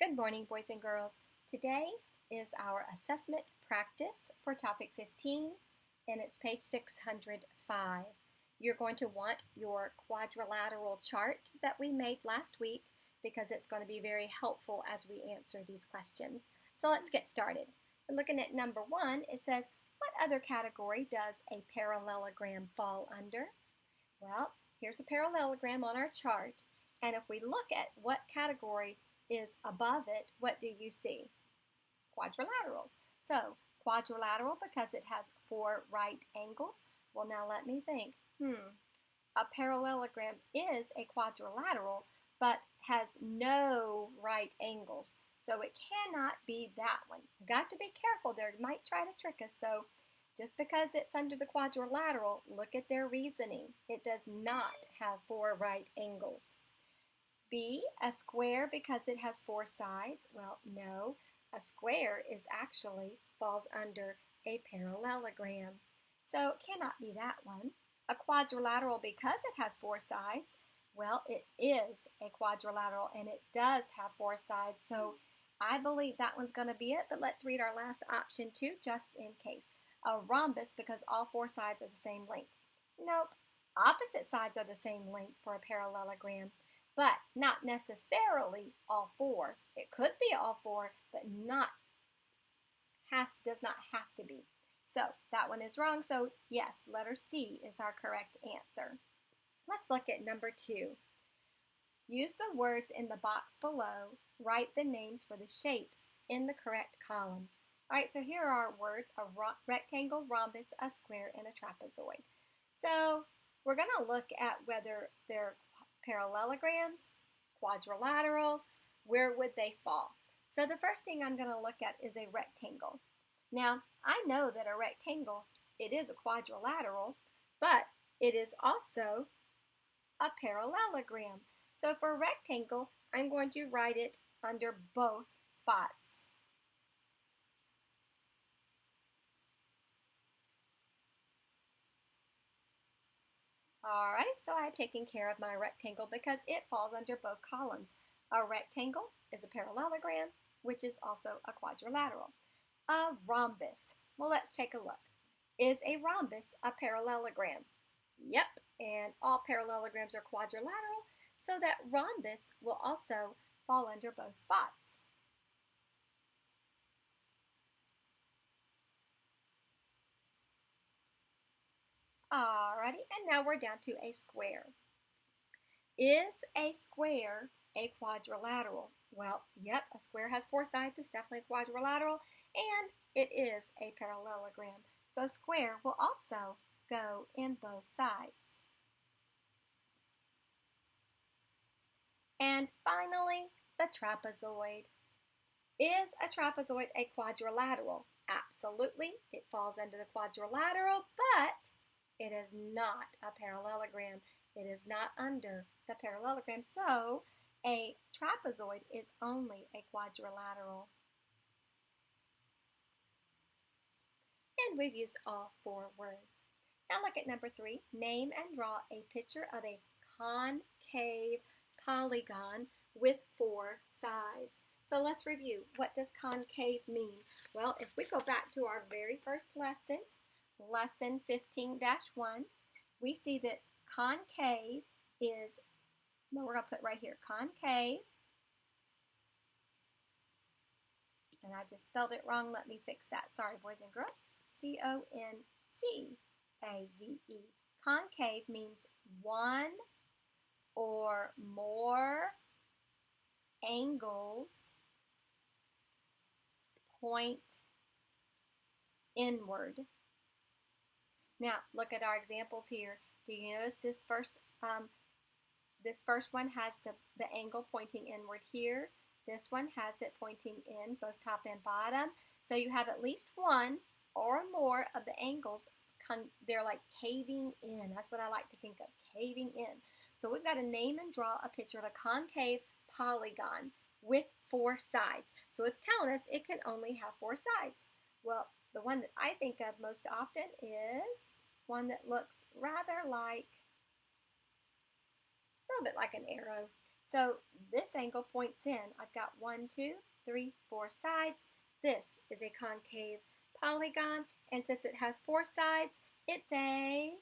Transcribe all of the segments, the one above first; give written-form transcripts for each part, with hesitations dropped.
Good morning, boys and girls. Today is our assessment practice for topic 15, and it's page 605. You're going to want your quadrilateral chart that we made last week because it's going to be very helpful as we answer these questions. So let's get started. We're looking at number 1. It says, what other category does a parallelogram fall under? Well, here's a parallelogram on our chart, and if we look at what category is above it, what do you see? Quadrilaterals. So, quadrilateral because it has 4 right angles. Well, now let me think. A parallelogram is a quadrilateral, but has no right angles. So it cannot be that one. You got to be careful there. It might try to trick us. So just because it's under the quadrilateral, look at their reasoning. It does not have 4 right angles. B, a square because it has 4 sides. Well, no, a square is actually falls under a parallelogram. So it cannot be that one. A quadrilateral because it has 4 sides. Well, it is a quadrilateral and it does have 4 sides. So I believe that one's going to be it, but let's read our last option too, just in case. A rhombus because all 4 sides are the same length. Nope, opposite sides are the same length for a parallelogram. But not necessarily all 4. It could be all 4, but does not have to be. So that one is wrong. So yes, letter C is our correct answer. Let's look at number 2. Use the words in the box below. Write the names for the shapes in the correct columns. All right, so here are our words: a rectangle, rhombus, a square, and a trapezoid. So we're going to look at whether they're parallelograms, quadrilaterals, where would they fall? So the first thing I'm going to look at is a rectangle. Now, I know that a rectangle, it is a quadrilateral, but it is also a parallelogram. So for a rectangle, I'm going to write it under both spots. Alright, so I've taken care of my rectangle because it falls under both columns. A rectangle is a parallelogram, which is also a quadrilateral. A rhombus. Well, let's take a look. Is a rhombus a parallelogram? Yep, and all parallelograms are quadrilateral, so that rhombus will also fall under both spots. Alrighty, and now we're down to a square. Is a square a quadrilateral? Well, yep, a square has 4 sides. It's definitely a quadrilateral, and it is a parallelogram. So square will also go in both sides. And finally, the trapezoid. Is a trapezoid a quadrilateral? Absolutely, it falls under the quadrilateral, but it is not a parallelogram. It is not under the parallelogram, so a trapezoid is only a quadrilateral. And we've used all 4 words. Now look at number 3. Name and draw a picture of a concave polygon with 4 sides. So let's review. What does concave mean? Well, if we go back to our very first lesson, lesson 15-1, we see that concave is, well, we're going to put right here, concave, and I just spelled it wrong. Let me fix that. Sorry, boys and girls. C-O-N-C-A-V-E. Concave means one or more angles point inward. Now, look at our examples here. Do you notice this first one has the angle pointing inward here. This one has it pointing in, both top and bottom. So you have at least one or more of the angles, they're like caving in. That's what I like to think of, caving in. So we've got to name and draw a picture of a concave polygon with 4 sides. So it's telling us it can only have 4 sides. Well, the one that I think of most often is one that looks rather like, a little bit like an arrow. So this angle points in. I've got 1, 2, 3, 4 sides. This is a concave polygon, and since it has 4 sides, it's a,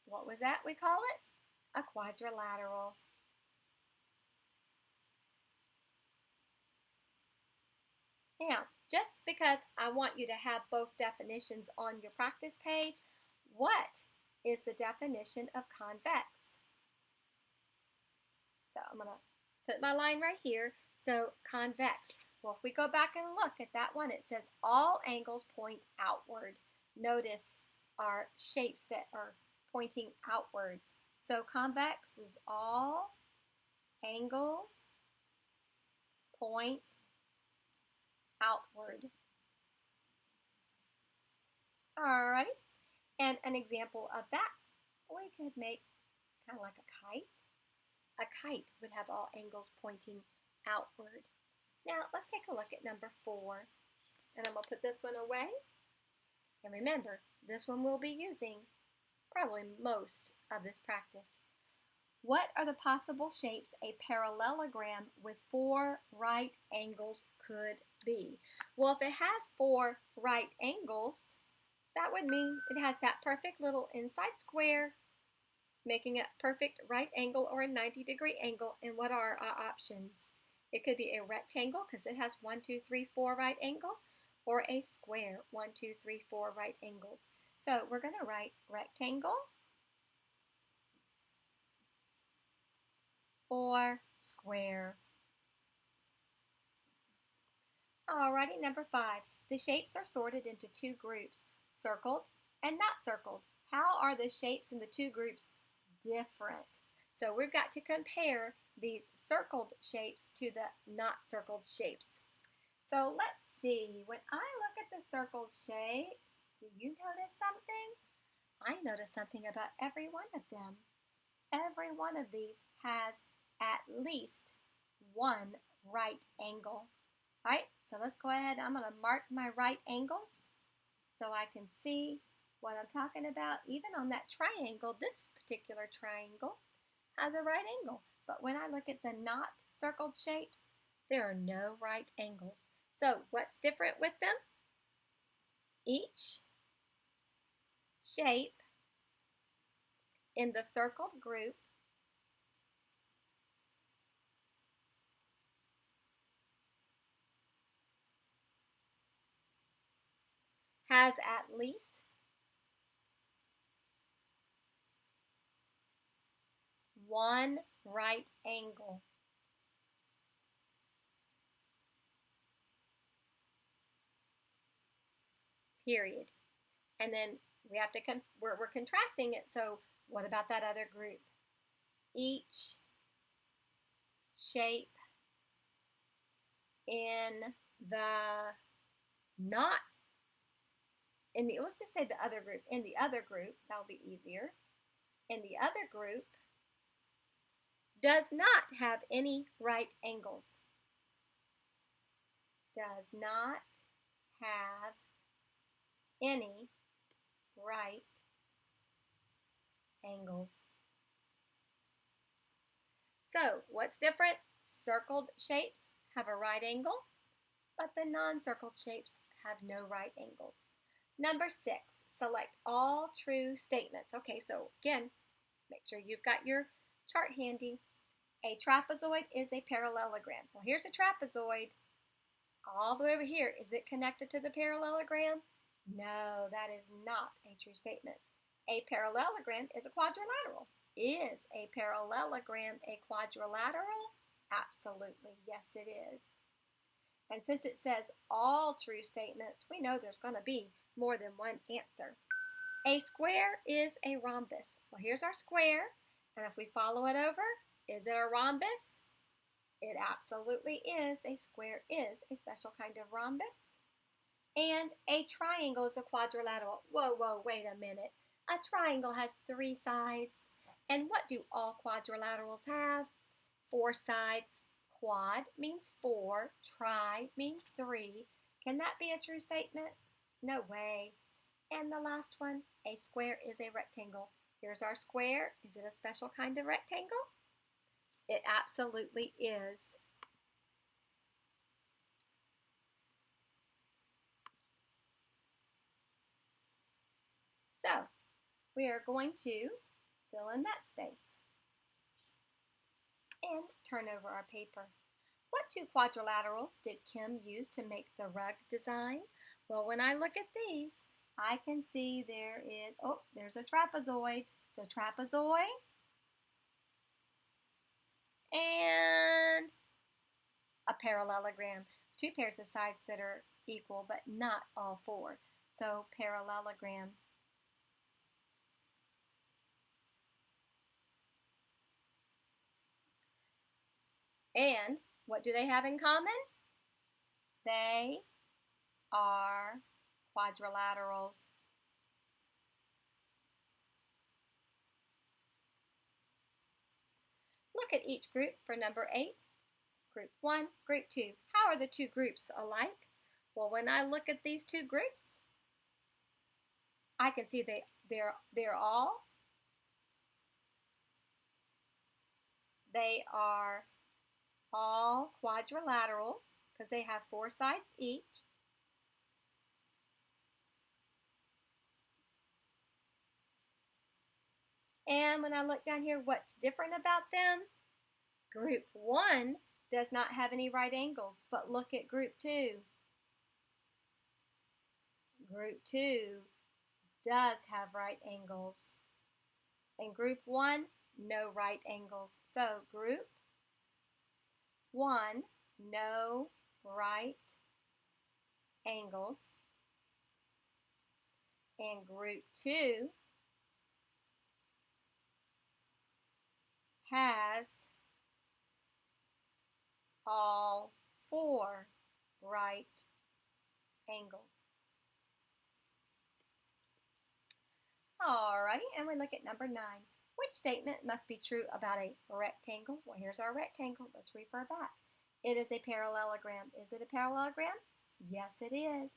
what was that we call it? A quadrilateral. Now, just because I want you to have both definitions on your practice page, what is the definition of convex? So I'm going to put my line right here. So convex. Well, if we go back and look at that one, it says all angles point outward. Notice our shapes that are pointing outwards. So convex is all angles point outward. Alright, and an example of that, we could make kind of like a kite. A kite would have all angles pointing outward. Now, let's take a look at number 4. And I'm going to put this one away. And remember, this one we'll be using probably most of this practice. What are the possible shapes a parallelogram with 4 right angles could be? Well, if it has 4 right angles, that would mean it has that perfect little inside square, making a perfect right angle or a 90-degree angle. And what are our options? It could be a rectangle because it has 1, 2, 3, 4 right angles, or a square, 1, 2, 3, 4 right angles. So we're going to write rectangle or square. Alrighty, number 5. The shapes are sorted into 2 groups, circled and not circled. How are the shapes in the 2 groups different? So we've got to compare these circled shapes to the not circled shapes. So let's see. When I look at the circled shapes, do you notice something? I notice something about every one of them. Every one of these has at least 1 right angle. All right, so let's go ahead. I'm going to mark my right angles so I can see what I'm talking about. Even on that triangle, this particular triangle has a right angle. But when I look at the not circled shapes, there are no right angles. So what's different with them? Each shape in the circled group has at least 1 right angle. Period. And then we have to we're contrasting it. So what about that other group? Each shape in the not in the, let's just say the other group. In the other group, that'll be easier. In the other group does not have any right angles. Does not have any right angles. So, what's different? Circled shapes have a right angle, but the non-circled shapes have no right angles. Number 6, select all true statements. Okay, so again, make sure you've got your chart handy. A trapezoid is a parallelogram. Well, here's a trapezoid. All the way over here, is it connected to the parallelogram? No, that is not a true statement. A parallelogram is a quadrilateral. Is a parallelogram a quadrilateral? Absolutely, yes it is. And since it says all true statements, we know there's going to be more than one answer. A square is a rhombus. Well, here's our square, and if we follow it over, is it a rhombus? It absolutely is. A square is a special kind of rhombus. And a triangle is a quadrilateral. Whoa, wait a minute. A triangle has 3 sides. And what do all quadrilaterals have? 4 sides. Quad means 4. Tri means 3. Can that be a true statement? No way. And the last one, a square is a rectangle. Here's our square. Is it a special kind of rectangle? It absolutely is. So, we are going to fill in that space and turn over our paper. What two quadrilaterals did Kim use to make the rug design? Well, when I look at these, I can see there's a trapezoid. So trapezoid and a parallelogram. Two pairs of sides that are equal, but not all four. So parallelogram. And what do they have in common? They are quadrilaterals. Look at each group for number 8. Group 1, Group 2. How are the two groups alike? Well, when I look at these two groups, I can see they are all quadrilaterals because they have 4 sides each. And when I look down here, what's different about them? Group 1 does not have any right angles, but look at Group 2. Group 2 does have right angles. And Group 1, no right angles. So Group 1, no right angles. And Group 2 has all 4 right angles. Alrighty, and we look at number 9. Which statement must be true about a rectangle? Well, here's our rectangle. Let's refer back. It is a parallelogram. Is it a parallelogram? Yes, it is.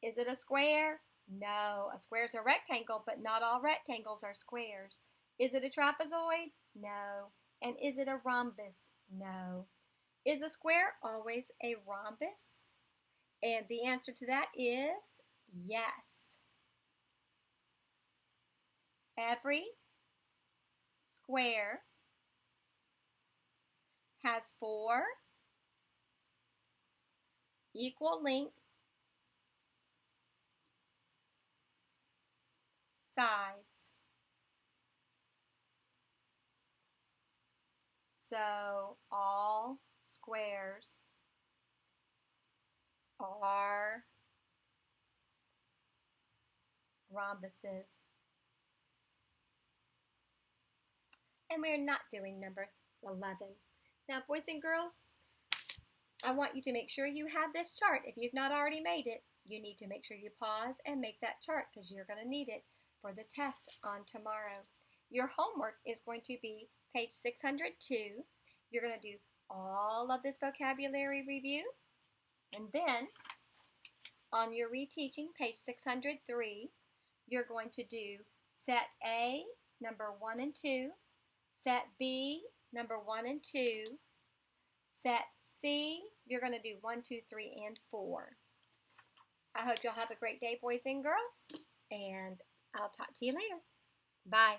Is it a square? No, a square is a rectangle, but not all rectangles are squares. Is it a trapezoid? No. And is it a rhombus? No. Is a square always a rhombus? And the answer to that is yes. Every square has 4 equal length sides. So all squares are rhombuses. And we're not doing number 11. Now, boys and girls, I want you to make sure you have this chart. If you've not already made it, you need to make sure you pause and make that chart because you're going to need it for the test on tomorrow. Your homework is going to be page 602. You're going to do all of this vocabulary review. And then on your reteaching, page 603, you're going to do set A, number 1 and 2, set B, number 1 and 2, set C, you're going to do 1, 2, 3, and 4. I hope you'll have a great day, boys and girls, and I'll talk to you later. Bye.